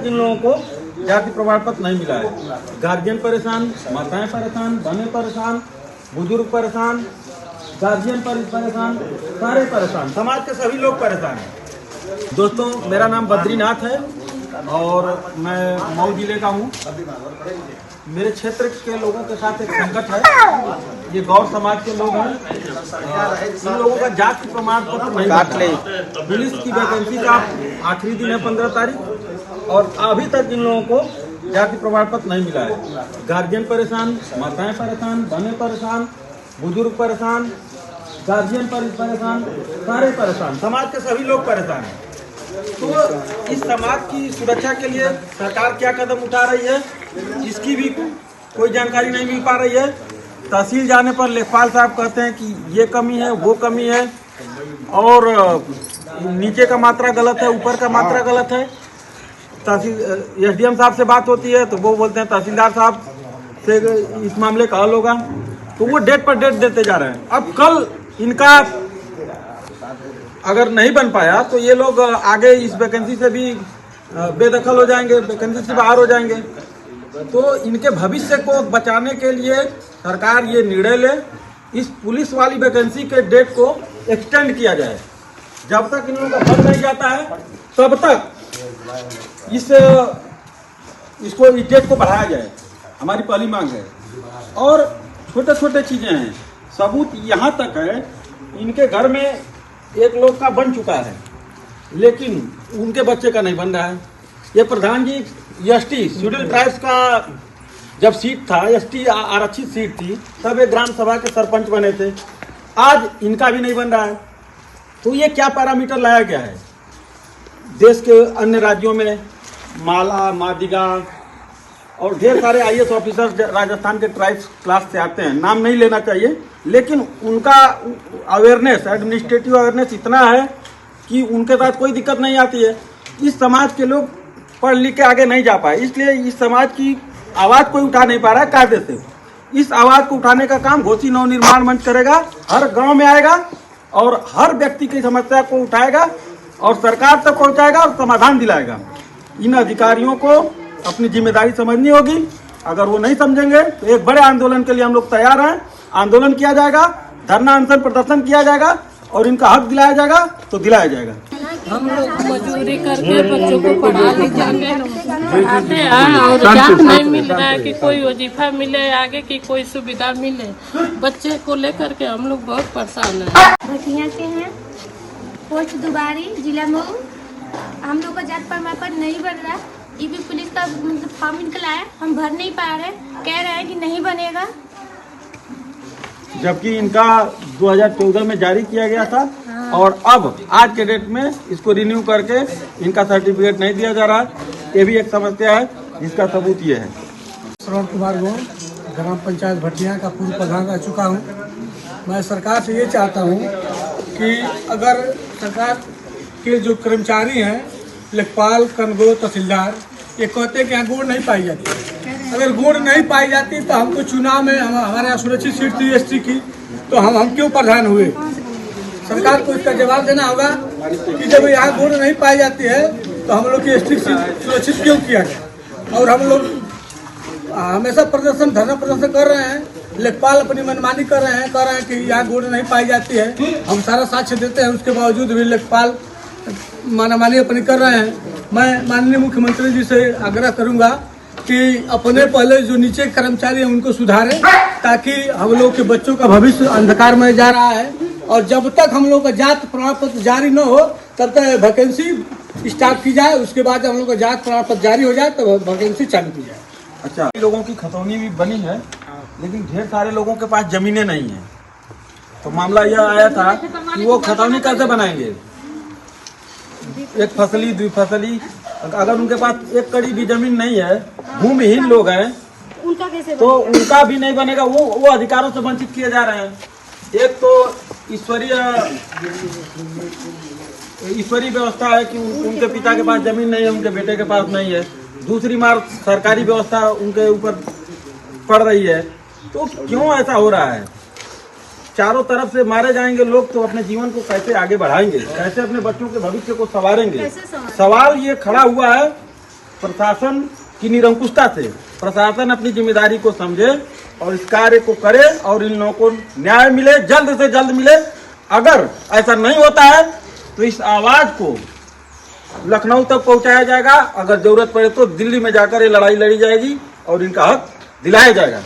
तक इन लोगों को जाति प्रमाण पत्र नहीं मिला है। गार्जियन परेशान, माताएं परेशान, बहनें परेशान, बुजुर्ग परेशान, गार्जियन परेशान, सारे परेशान, समाज के सभी लोग परेशान हैं। दोस्तों, मेरा नाम बद्रीनाथ है और मैं मऊ जिले का हूँ। मेरे क्षेत्र के लोगों के साथ एक संकट है। ये गौर समाज के लोग हैं। इन लोगों का जाति प्रमाण पत्र नहीं मिला। पुलिस की वैकेंसी का आखिरी दिन है 15 तारीख और अभी तक इन लोगों को जाति प्रमाण पत्र नहीं मिला है। गार्जियन परेशान, माताएं परेशान, बहनें परेशान, बुजुर्ग परेशान, गार्जियन परेशान, सारे परेशान, समाज के सभी लोग परेशान हैं। तो इस समाज की सुरक्षा के लिए सरकार क्या कदम उठा रही है, इसकी भी कोई जानकारी नहीं मिल पा रही है। तहसील जाने पर लेखपाल साहब कहते हैं कि ये कमी है, वो कमी है और नीचे का मात्रा गलत है, ऊपर का मात्रा गलत है। तहसील एसडीएम साहब से बात होती है तो वो बोलते हैं तहसीलदार साहब से इस मामले का हल होगा। तो वो डेट पर डेट देते जा रहे हैं। अब कल इनका अगर नहीं बन पाया तो ये लोग आगे इस वैकेंसी से भी बेदखल हो जाएंगे, वैकेंसी से बाहर हो जाएंगे। तो इनके भविष्य को बचाने के लिए सरकार ये निर्णय ले, इस पुलिस वाली वैकेंसी के डेट को एक्सटेंड किया जाए। जब तक इन लोगों का भर नहीं जाता है तब तक इसको इस डेट को बढ़ाया जाए, हमारी पहली मांग है। और छोटे छोटे चीजें हैं, सबूत यहाँ तक है, इनके घर में एक लोग का बन चुका है लेकिन उनके बच्चे का नहीं बन रहा है। ये प्रधान जी एसटी शेड्यूल ट्राइब्स का जब सीट था, एसटी आरक्षित सीट थी, तब ये ग्राम सभा के सरपंच बने थे। आज इनका भी नहीं बन रहा है। तो ये क्या पैरामीटर लाया गया है? देश के अन्य राज्यों में माला, मादिगा और ढेर सारे आईएएस ऑफिसर राजस्थान के ट्राइब्स क्लास से आते हैं, नाम नहीं लेना चाहिए, लेकिन उनका अवेयरनेस, एडमिनिस्ट्रेटिव अवेयरनेस इतना है कि उनके साथ कोई दिक्कत नहीं आती है। इस समाज के लोग पढ़ लिख के आगे नहीं जा पाए, इसलिए इस समाज की आवाज़ कोई उठा नहीं पा रहा है कायदे से। इस आवाज़ को उठाने का काम घोसी नव निर्माण मंच करेगा, हर गांव में आएगा और हर व्यक्ति की समस्या को उठाएगा और सरकार तक पहुंचाएगा और समाधान दिलाएगा। इन अधिकारियों को अपनी जिम्मेदारी समझनी होगी। अगर वो नहीं समझेंगे तो एक बड़े आंदोलन के लिए हम लोग तैयार हैं। आंदोलन किया जाएगा, धरना अनशन प्रदर्शन किया जाएगा और इनका हक दिलाया जाएगा तो दिलाया जाएगा। हम लोग मजदूरी करके बच्चों को पढ़ा लिखाते हैं और जात नहीं मिल रहा है कि कोई वजीफा मिले, आगे की कोई सुविधा मिले। बच्चे को लेकर के हम लोग बहुत परेशान हैं। भटिया के हैं, पोस्ट दुबारी, जिला मऊ। हम लोग का जात प्रमाण पत्र नहीं बन रहा। ये भी पुलिस का मतलब फॉर्म निकला है, हम भर नहीं पा रहे, कह रहे हैं कि नहीं बनेगा। जबकि इनका 2014 में जारी किया गया था और अब आज के डेट में इसको रिन्यू करके इनका सर्टिफिकेट नहीं दिया जा रहा। ये भी एक समस्या है जिसका सबूत ये है। श्रवण कुमार गौड़, ग्राम पंचायत भटिया का पूर्व प्रधान रह चुका हूँ। मैं सरकार से ये चाहता हूँ कि अगर सरकार के जो कर्मचारी हैं, लेखपाल, कनगो, तहसीलदार, ये कहते हैं कि यहाँ गुण नहीं पाई जाती। अगर गुण नहीं पाई जाती तो हमको चुनाव में हमारे यहाँ सुरक्षित सीट थी एसटी की, तो हम क्यों प्रधान हुए? सरकार को इसका जवाब देना होगा कि जब यहाँ गुण नहीं पाई जाती है तो हम लोग की एसटी सीट सुरक्षित क्यों किया गया? और हम लोग हमेशा प्रदर्शन, धरना प्रदर्शन कर रहे हैं। लेखपाल अपनी मनमानी कर रहे हैं कि यहाँ गुण नहीं पाई जाती है। हम सारा साक्ष्य देते हैं, उसके बावजूद भी लेखपाल मनमानी अपनी कर रहे हैं। मैं माननीय मुख्यमंत्री जी से आग्रह करूंगा कि अपने पहले जो नीचे कर्मचारी हैं उनको सुधारें, ताकि हम लोग के बच्चों का भविष्य अंधकार में जा रहा है। और जब तक हम लोग का जात प्रमाण पत्र जारी न हो तब तक वैकेंसी स्टार्ट की जाए। उसके बाद हम लोग का जात प्रमाण पत्र जारी हो जाए तो वैकेंसी चालू की जाए। अच्छा, लोगों की खतौनी भी बनी है लेकिन ढेर सारे लोगों के पास जमीनें नहीं है। तो मामला यह आया था कि वो खतौनी कैसे बनाएंगे, एक फसली, द्विफसली। अगर उनके पास एक कड़ी भी जमीन नहीं है, भूमिहीन लोग हैं, उनका कैसे तो उनका भी नहीं बनेगा। वो अधिकारों से वंचित किए जा रहे हैं। एक तो ईश्वरीय व्यवस्था है कि उनके पिता के पास जमीन नहीं है, उनके बेटे के पास नहीं है। दूसरी मार सरकारी व्यवस्था उनके ऊपर पड़ रही है। तो क्यों ऐसा हो रहा है? चारों तरफ से मारे जाएंगे लोग तो अपने जीवन को कैसे आगे बढ़ाएंगे, कैसे अपने बच्चों के भविष्य को संवारेंगे? सवाल ये खड़ा हुआ है। प्रशासन की निरंकुशता से प्रशासन अपनी जिम्मेदारी को समझे और इस कार्य को करे और इन लोगों को न्याय मिले, जल्द से जल्द मिले। अगर ऐसा नहीं होता है तो इस आवाज को लखनऊ तक पहुंचाया जाएगा, अगर जरूरत पड़े तो दिल्ली में जाकर ये लड़ाई लड़ी जाएगी और इनका हक दिलाया जाएगा।